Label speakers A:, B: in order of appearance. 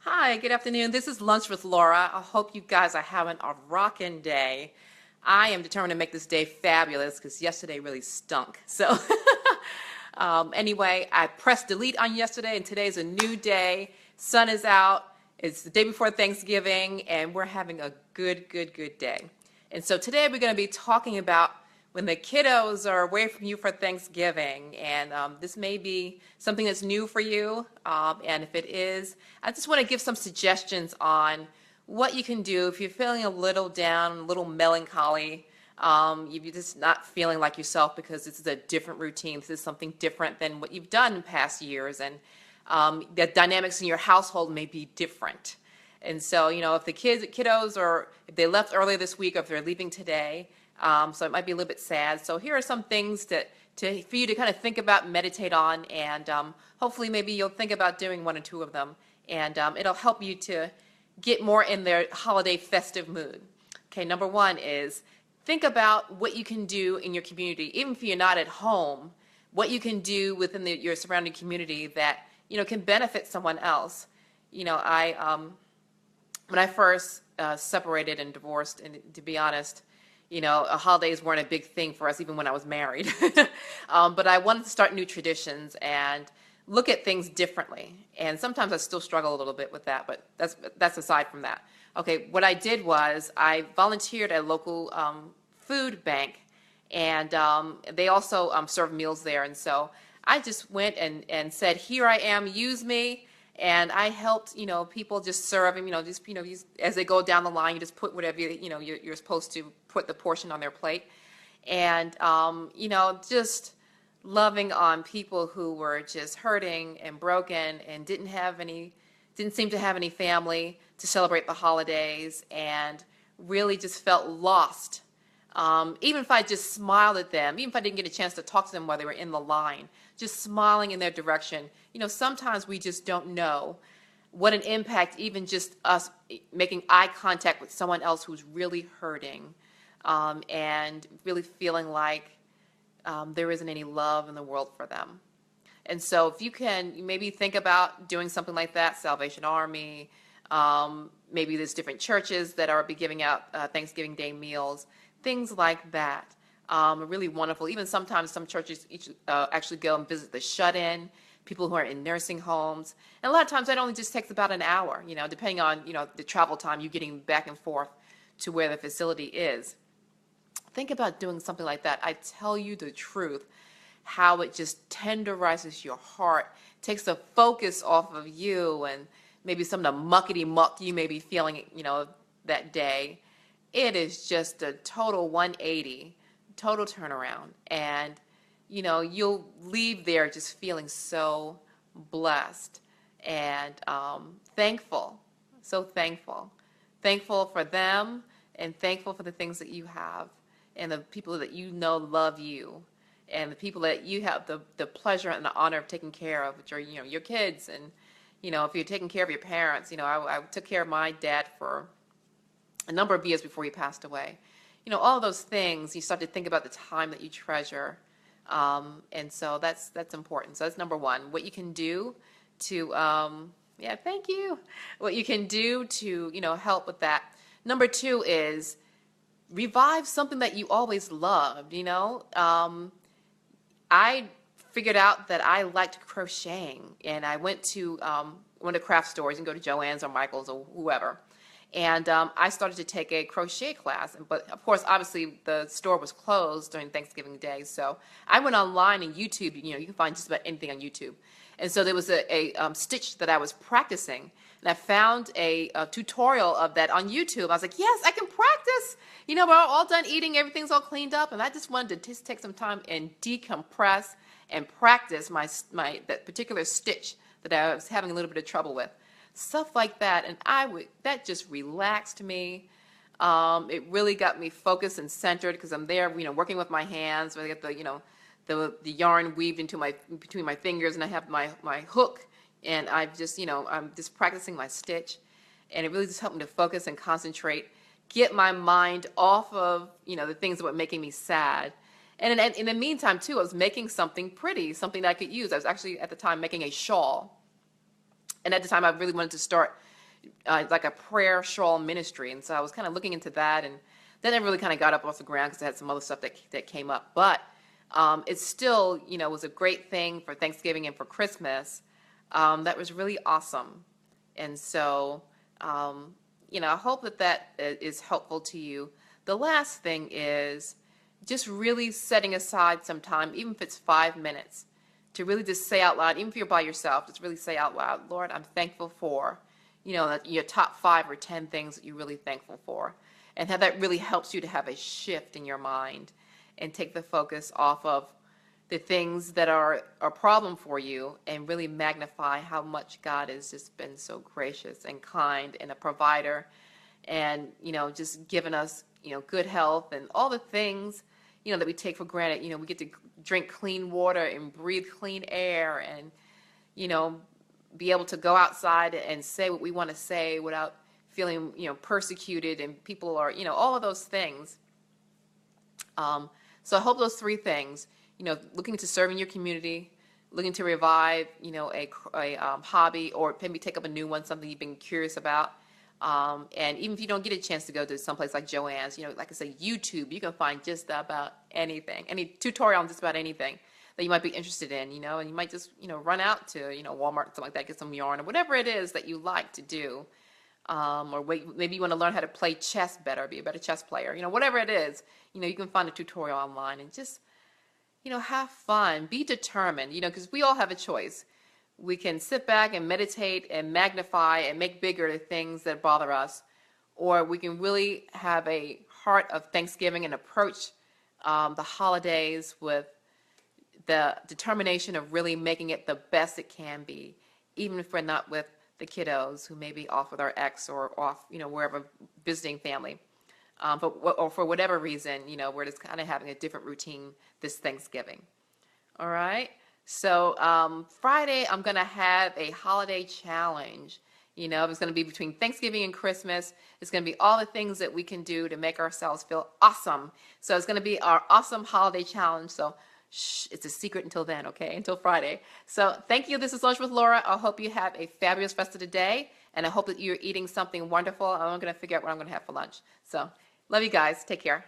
A: Hi, good afternoon. This is Lunch with Laura. I hope you guys are having a rockin' day. I am determined to make this day fabulous because yesterday really stunk. So, anyway, I pressed delete on yesterday, and today's a new day. Sun is out. It's the day before Thanksgiving, and we're having a good day. And so today we're going to be talking about when the kiddos are away from you for Thanksgiving. And this may be something that's new for you. And if it is, I just want to give some suggestions on what you can do if you're feeling a little down, a little melancholy. You're just not feeling like yourself because this is a different routine. This is something different than what you've done in past years. And the dynamics in your household may be different. And so, if the kiddos, or if they left earlier this week, or if they're leaving today, so it might be a little bit sad. So here are some things for you to kind of think about, meditate on, and hopefully maybe you'll think about doing one or two of them, and it'll help you to get more in their holiday festive mood. Okay, number one is think about what you can do in your community, even if you're not at home, what you can do within your surrounding community that can benefit someone else. When I first separated and divorced, and to be honest, holidays weren't a big thing for us even when I was married. But I wanted to start new traditions and look at things differently. And sometimes I still struggle a little bit with that, but that's aside from that. Okay, what I did was I volunteered at a local food bank, and they also serve meals there. And so I just went and said, here I am, use me. And I helped, people just serve them, as they go down the line, you just put whatever, you're supposed to put the portion on their plate. And, just loving on people who were just hurting and broken and didn't seem to have any family to celebrate the holidays, and really just felt lost. Even if I just smiled at them, even if I didn't get a chance to talk to them while they were in the line, just smiling in their direction. Sometimes we just don't know what an impact even just us making eye contact with someone else who's really hurting, and really feeling like there isn't any love in the world for them. And so if you can maybe think about doing something like that, Salvation Army, maybe there's different churches that are giving out Thanksgiving Day meals, things like that. Really wonderful. Even sometimes some churches actually go and visit the shut-in, people who are in nursing homes. And a lot of times that only just takes about an hour, depending on, the travel time you're getting back and forth to where the facility is. Think about doing something like that. I tell you the truth, how it just tenderizes your heart, takes the focus off of you and maybe some of the muckety-muck you may be feeling, that day. It is just a total 180, total turnaround. And, you'll leave there just feeling so blessed and thankful, so thankful. Thankful for them and thankful for the things that you have and the people that love you and the people that you have the pleasure and the honor of taking care of, which are, your kids. And, if you're taking care of your parents, I took care of my dad for a number of years before he passed away. All of those things, you start to think about the time that you treasure. And so that's important. So that's number one. What you can do to, thank you. What you can do to, help with that. Number two is revive something that you always loved, I figured out that I liked crocheting, and I went to one of the craft stores. You can go to Joann's or Michael's or whoever. And I started to take a crochet class. But, of course, obviously the store was closed during Thanksgiving Day. So I went online and YouTube. You can find just about anything on YouTube. And so there was a stitch that I was practicing. And I found a tutorial of that on YouTube. I was like, yes, I can practice. We're all done eating. Everything's all cleaned up. And I just wanted to just take some time and decompress and practice that particular stitch that I was having a little bit of trouble with. Stuff like that, and that just relaxed me. It really got me focused and centered because I'm there, working with my hands. I get the yarn weaved between my fingers, and I have my hook, and I'm just practicing my stitch, and it really just helped me to focus and concentrate, get my mind off of the things that were making me sad. And in the meantime too, I was making something pretty, something that I could use. I was actually at the time making a shawl. And at the time, I really wanted to start like a prayer shawl ministry. And so I was kind of looking into that, and then it really kind of got up off the ground because I had some other stuff that came up. But it still, was a great thing for Thanksgiving and for Christmas. That was really awesome. And so, I hope that is helpful to you. The last thing is just really setting aside some time, even if it's 5 minutes, to really just say out loud, even if you're by yourself, just really say out loud, Lord, I'm thankful for, your top 5 or 10 things that you're really thankful for. And how that really helps you to have a shift in your mind and take the focus off of the things that are a problem for you and really magnify how much God has just been so gracious and kind and a provider and, just given us, good health and all the things, that we take for granted. We get to drink clean water and breathe clean air and, be able to go outside and say what we want to say without feeling, persecuted, and people are, all of those things. So I hope those 3 things, looking to serving your community, looking to revive, a hobby, or maybe take up a new one, something you've been curious about. And even if you don't get a chance to go to someplace like Joanne's, like I say, YouTube, you can find just about anything, any tutorial on just about anything that you might be interested in, and you might just, run out to, Walmart, something like that, get some yarn or whatever it is that you like to do. Or maybe you want to learn how to play chess better, be a better chess player, whatever it is, you can find a tutorial online and just, have fun, be determined, because we all have a choice. We can sit back and meditate and magnify and make bigger the things that bother us, or we can really have a heart of thanksgiving and approach the holidays with the determination of really making it the best it can be, even if we're not with the kiddos who may be off with our ex or off, wherever visiting family. Or for whatever reason, we're just kind of having a different routine this Thanksgiving. All right. So Friday, I'm going to have a holiday challenge. It's going to be between Thanksgiving and Christmas. It's going to be all the things that we can do to make ourselves feel awesome. So it's going to be our awesome holiday challenge. So it's a secret until then, okay? Until Friday. So thank you. This is Lunch with Laura. I hope you have a fabulous rest of the day, and I hope that you're eating something wonderful. I'm going to figure out what I'm going to have for lunch. So love you guys. Take care.